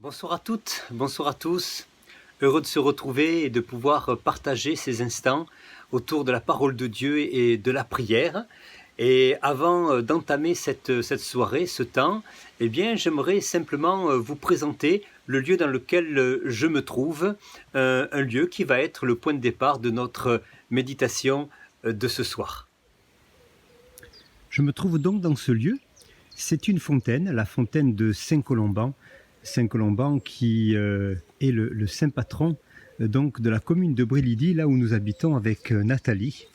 Bonsoir à toutes, bonsoir à tous. Heureux de se retrouver et de pouvoir partager ces instants autour de la parole de Dieu et de la prière. Et avant d'entamer cette soirée, ce temps, eh bien, j'aimerais simplement vous présenter le lieu dans lequel je me trouve, un lieu qui va être le point de départ de notre méditation de ce soir. Je me trouve donc dans ce lieu. C'est une fontaine, la fontaine de Saint-Colomban. Saint-Colomban qui est le saint patron donc de la commune de Brélidy, là où nous habitons avec Nathalie.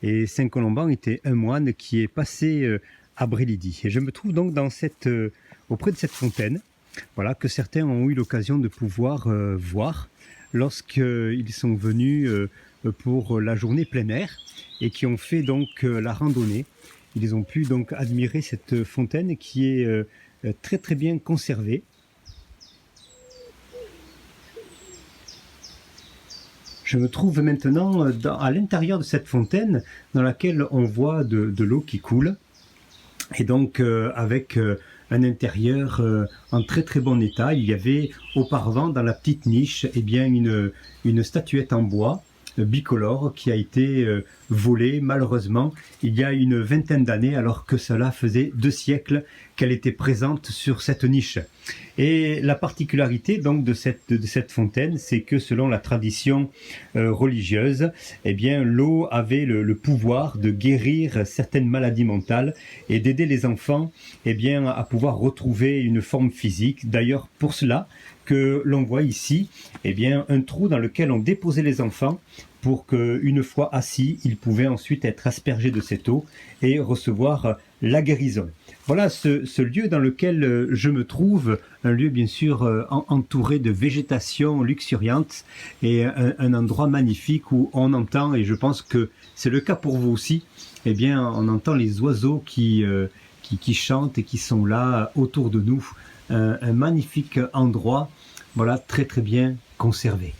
Et Saint-Colomban était un moine qui est passé à Brélidy. Et je me trouve donc auprès de cette fontaine, voilà, que certains ont eu l'occasion de pouvoir voir lorsqu'ils sont venus pour la journée plein air et qui ont fait donc la randonnée. Ils ont pu donc admirer cette fontaine qui est très très bien conservée. Je me trouve maintenant à l'intérieur de cette fontaine dans laquelle on voit de l'eau qui coule et donc avec un intérieur en très très bon état. Il y avait auparavant dans la petite niche une statuette en bois bicolore qui a été volée malheureusement il y a une vingtaine d'années, alors que cela faisait 2 siècles qu'elle était présente sur cette niche. Et la particularité donc de cette fontaine, c'est que selon la tradition religieuse, eh bien l'eau avait le pouvoir de guérir certaines maladies mentales et d'aider les enfants à pouvoir retrouver une forme physique. D'ailleurs, pour cela que l'on voit ici un trou dans lequel on déposait les enfants pour qu'une fois assis, ils pouvaient ensuite être aspergés de cette eau et recevoir la guérison. Voilà ce lieu dans lequel je me trouve, un lieu bien sûr entouré de végétation luxuriante et un endroit magnifique où on entend, et je pense que c'est le cas pour vous aussi, on entend les oiseaux qui chantent et qui sont là autour de nous. Un magnifique endroit, voilà, très très bien conservé.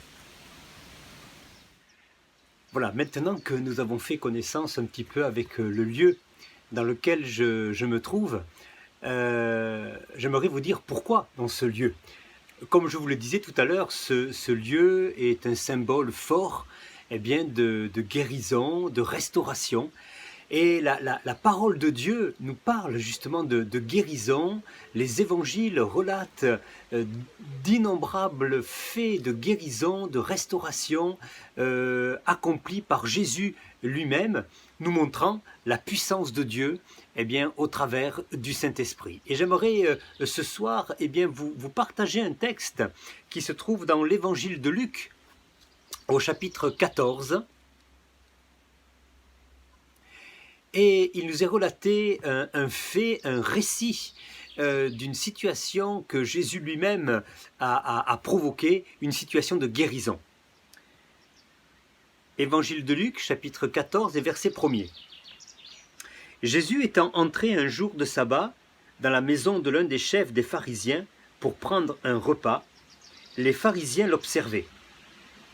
Voilà, maintenant que nous avons fait connaissance un petit peu avec le lieu dans lequel je me trouve, j'aimerais vous dire pourquoi dans ce lieu. Comme je vous le disais tout à l'heure, ce lieu est un symbole fort de guérison, de restauration. Et la parole de Dieu nous parle justement de guérison. Les évangiles relatent d'innombrables faits de guérison, de restauration accomplis par Jésus lui-même, nous montrant la puissance de Dieu au travers du Saint-Esprit. Et j'aimerais ce soir vous partager un texte qui se trouve dans l'évangile de Luc au chapitre 14. Et il nous est relaté un fait, un récit d'une situation que Jésus lui-même a provoquée, une situation de guérison. Évangile de Luc, chapitre 14 et verset 1er. Jésus étant entré un jour de sabbat dans la maison de l'un des chefs des pharisiens pour prendre un repas, les pharisiens l'observaient.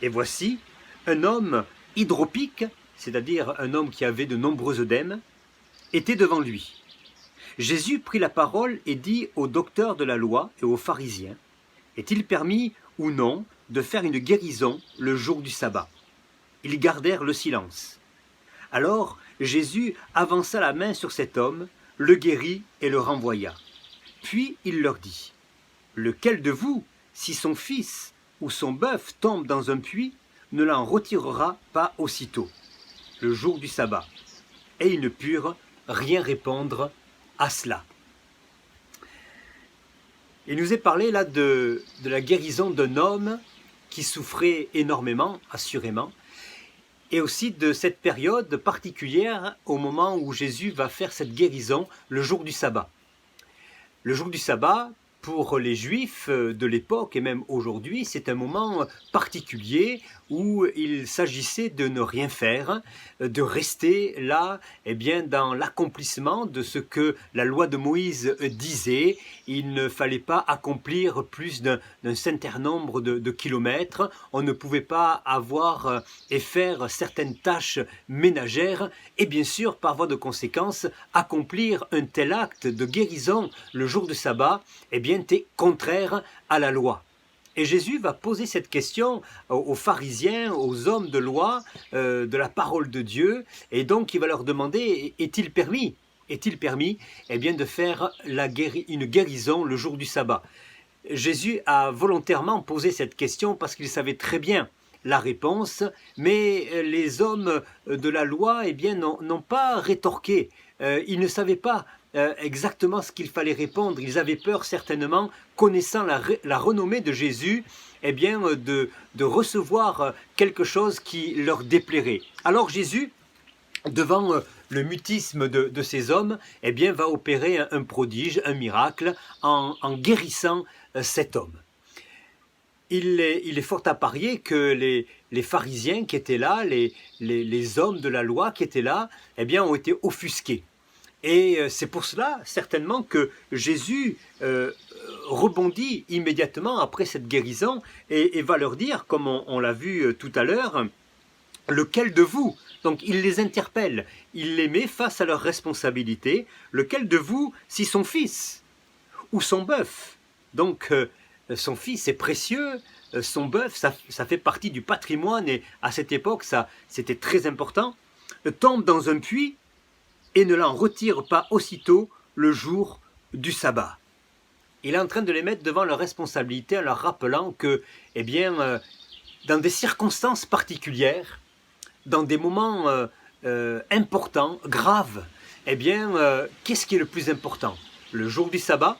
Et voici, un homme hydropique, c'est-à-dire un homme qui avait de nombreux œdèmes, était devant lui. Jésus prit la parole et dit aux docteurs de la loi et aux pharisiens, « Est-il permis ou non de faire une guérison le jour du sabbat ?» Ils gardèrent le silence. Alors Jésus avança la main sur cet homme, le guérit et le renvoya. Puis il leur dit, « Lequel de vous, si son fils ou son bœuf tombe dans un puits, ne l'en retirera pas aussitôt le jour du sabbat ?» Et ils ne purent rien répondre à cela. Il nous est parlé là de la guérison d'un homme qui souffrait énormément, assurément, et aussi de cette période particulière au moment où Jésus va faire cette guérison, le jour du sabbat. Le jour du sabbat, pour les Juifs de l'époque et même aujourd'hui, c'est un moment particulier où il s'agissait de ne rien faire, de rester là dans l'accomplissement de ce que la loi de Moïse disait. Il ne fallait pas accomplir plus d'un certain nombre de kilomètres, on ne pouvait pas avoir et faire certaines tâches ménagères et bien sûr, par voie de conséquence, accomplir un tel acte de guérison le jour de sabbat, bien, tu es contraire à la loi. Et Jésus va poser cette question aux pharisiens, aux hommes de loi, de la parole de Dieu, et donc il va leur demander, est-il permis, eh bien, de faire une guérison le jour du sabbat? Jésus a volontairement posé cette question parce qu'il savait très bien la réponse, mais les hommes de la loi eh bien, n'ont pas rétorqué. Ils ne savaient pas exactement ce qu'il fallait répondre. Ils avaient peur certainement, connaissant la renommée de Jésus, eh bien, de recevoir quelque chose qui leur déplairait. Alors Jésus, devant le mutisme de ces hommes, eh bien, va opérer un prodige, un miracle, en guérissant cet homme. Il est fort à parier que les pharisiens qui étaient là, les hommes de la loi qui étaient là, eh bien, ont été offusqués. Et c'est pour cela, certainement, que Jésus rebondit immédiatement après cette guérison et va leur dire, comme on l'a vu tout à l'heure, lequel de vous? Donc il les interpelle, il les met face à leur responsabilité. Lequel de vous, si son fils ou son bœuf, donc son fils est précieux, son bœuf, ça fait partie du patrimoine, et à cette époque, c'était très important, tombe dans un puits et ne l'en retire pas aussitôt le jour du sabbat. Il est en train de les mettre devant leur responsabilité en leur rappelant que, eh bien, dans des circonstances particulières, dans des moments importants, graves, eh bien, qu'est-ce qui est le plus important? Le jour du sabbat,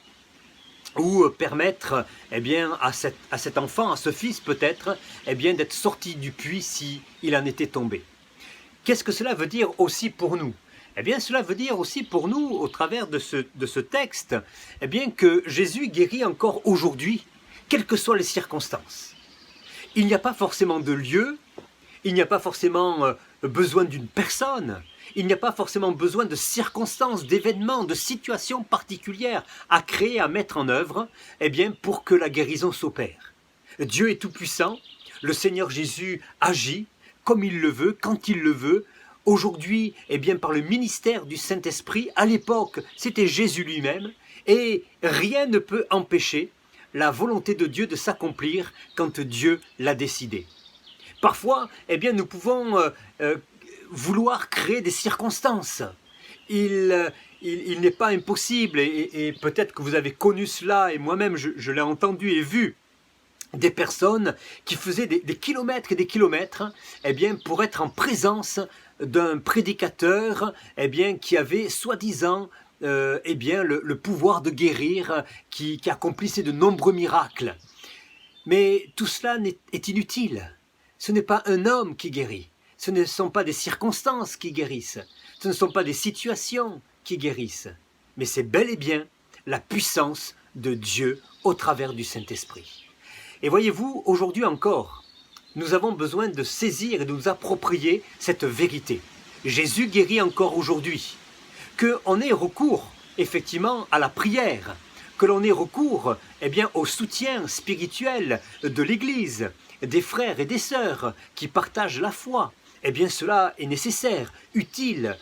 ou permettre eh bien, à cet enfant, à ce fils peut-être, eh bien, d'être sorti du puits s'il en était tombé. Qu'est-ce que cela veut dire aussi pour nous? Eh bien, cela veut dire aussi pour nous, au travers de ce texte, eh bien, que Jésus guérit encore aujourd'hui, quelles que soient les circonstances. Il n'y a pas forcément de lieu, il n'y a pas forcément besoin d'une personne, il n'y a pas forcément besoin de circonstances, d'événements, de situations particulières à créer, à mettre en œuvre, eh bien, pour que la guérison s'opère. Dieu est tout-puissant, le Seigneur Jésus agit comme il le veut, quand il le veut. Aujourd'hui, eh bien, par le ministère du Saint-Esprit, à l'époque, c'était Jésus lui-même, et rien ne peut empêcher la volonté de Dieu de s'accomplir quand Dieu l'a décidé. Parfois, eh bien, nous pouvons vouloir créer des circonstances. Il n'est pas impossible, et peut-être que vous avez connu cela, et moi-même je l'ai entendu et vu, des personnes qui faisaient des kilomètres et des kilomètres eh bien, pour être en présence d'un prédicateur eh bien, qui avait soi-disant eh bien, le pouvoir de guérir, qui accomplissait de nombreux miracles. Mais tout cela est inutile. Ce n'est pas un homme qui guérit. Ce ne sont pas des circonstances qui guérissent. Ce ne sont pas des situations qui guérissent. Mais c'est bel et bien la puissance de Dieu au travers du Saint-Esprit. Et voyez-vous, aujourd'hui encore, nous avons besoin de saisir et de nous approprier cette vérité. Jésus guérit encore aujourd'hui. Qu'on ait recours, effectivement, à la prière, que l'on ait recours eh bien, au soutien spirituel de l'Église, des frères et des sœurs qui partagent la foi, eh bien cela est nécessaire, utile,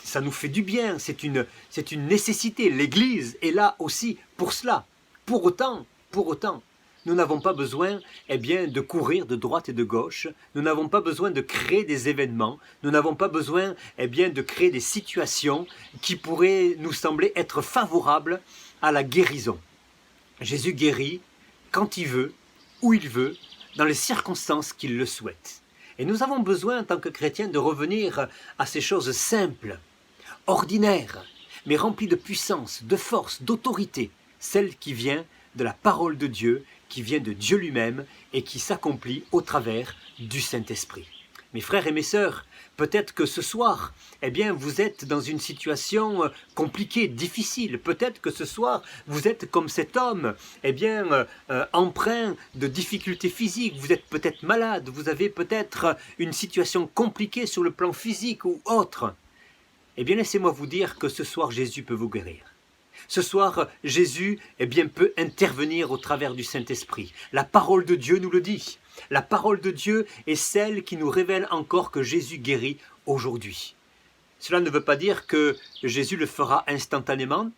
ça nous fait du bien, c'est une nécessité. L'Église est là aussi pour cela. Pour autant, nous n'avons pas besoin eh bien, de courir de droite et de gauche, nous n'avons pas besoin de créer des événements, nous n'avons pas besoin eh bien, de créer des situations qui pourraient nous sembler être favorables à la guérison. Jésus guérit quand il veut, où il veut, dans les circonstances qu'il le souhaite. Et nous avons besoin en tant que chrétiens de revenir à ces choses simples, ordinaires, mais remplies de puissance, de force, d'autorité, celle qui vient de la parole de Dieu, qui vient de Dieu lui-même et qui s'accomplit au travers du Saint-Esprit. Mes frères et mes sœurs, peut-être que ce soir, eh bien, vous êtes dans une situation compliquée, difficile. Peut-être que ce soir, vous êtes comme cet homme, eh bien, empreint de difficultés physiques. Vous êtes peut-être malade, vous avez peut-être une situation compliquée sur le plan physique ou autre. Eh bien, laissez-moi vous dire que ce soir, Jésus peut vous guérir. Ce soir, Jésus eh bien, peut intervenir au travers du Saint-Esprit. La parole de Dieu nous le dit. La parole de Dieu est celle qui nous révèle encore que Jésus guérit aujourd'hui. Cela ne veut pas dire que Jésus le fera instantanément.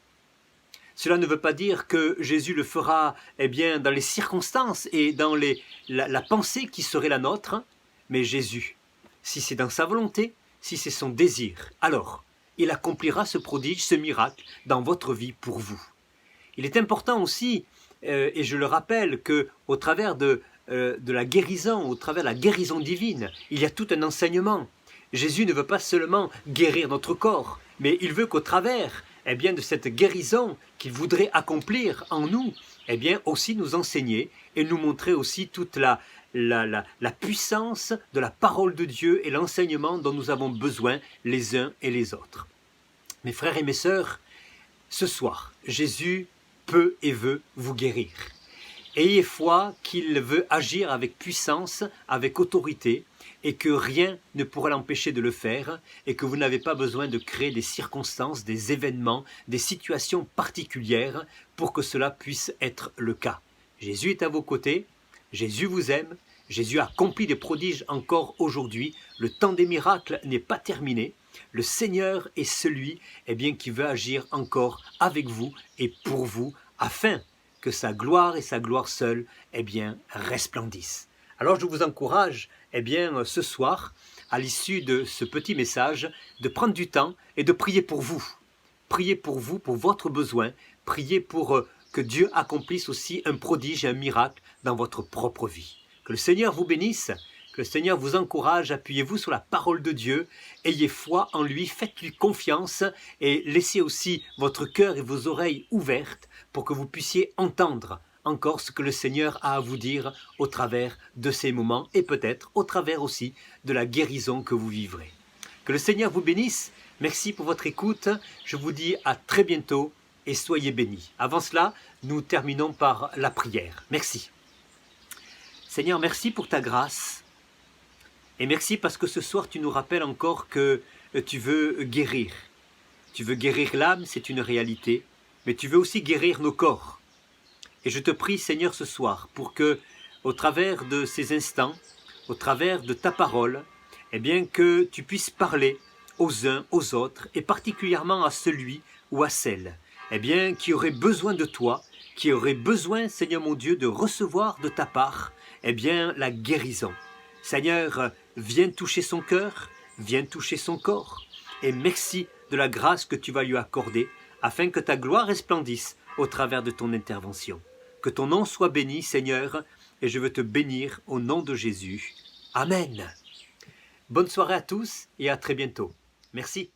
Cela ne veut pas dire que Jésus le fera dans les circonstances et dans la pensée qui serait la nôtre, mais Jésus, si c'est dans sa volonté, si c'est son désir, alors il accomplira ce prodige, ce miracle dans votre vie pour vous. Il est important aussi, et je le rappelle, qu'au travers de la guérison, au travers de la guérison divine, il y a tout un enseignement. Jésus ne veut pas seulement guérir notre corps, mais il veut qu'au travers de cette guérison qu'il voudrait accomplir en nous, aussi nous enseigner et nous montrer aussi toute la puissance de la parole de Dieu et l'enseignement dont nous avons besoin les uns et les autres. Mes frères et mes sœurs, ce soir, Jésus peut et veut vous guérir. Ayez foi qu'il veut agir avec puissance, avec autorité, et que rien ne pourra l'empêcher de le faire, et que vous n'avez pas besoin de créer des circonstances, des événements, des situations particulières pour que cela puisse être le cas. Jésus est à vos côtés, Jésus vous aime, Jésus accomplit des prodiges encore aujourd'hui, le temps des miracles n'est pas terminé, le Seigneur est celui qui veut agir encore avec vous et pour vous, afin que sa gloire et sa gloire seule resplendissent. Alors je vous encourage ce soir, à l'issue de ce petit message, de prendre du temps et de prier pour vous. Priez pour vous, pour votre besoin. Priez pour que Dieu accomplisse aussi un prodige et un miracle dans votre propre vie. Que le Seigneur vous bénisse, que le Seigneur vous encourage, appuyez-vous sur la parole de Dieu, ayez foi en lui, faites-lui confiance et laissez aussi votre cœur et vos oreilles ouvertes pour que vous puissiez entendre encore ce que le Seigneur a à vous dire au travers de ces moments et peut-être au travers aussi de la guérison que vous vivrez. Que le Seigneur vous bénisse, merci pour votre écoute, je vous dis à très bientôt et soyez bénis. Avant cela, nous terminons par la prière. Merci. Seigneur, merci pour ta grâce et merci parce que ce soir tu nous rappelles encore que tu veux guérir. Tu veux guérir l'âme, c'est une réalité, mais tu veux aussi guérir nos corps. Et je te prie, Seigneur, ce soir, pour que, au travers de ces instants, au travers de ta parole, que tu puisses parler aux uns, aux autres, et particulièrement à celui ou à celle, qui aurait besoin de toi, qui aurait besoin, Seigneur mon Dieu, de recevoir de ta part, la guérison. Seigneur, viens toucher son cœur, viens toucher son corps, et merci de la grâce que tu vas lui accorder, afin que ta gloire resplendisse au travers de ton intervention. Que ton nom soit béni, Seigneur, et je veux te bénir au nom de Jésus. Amen. Bonne soirée à tous et à très bientôt. Merci.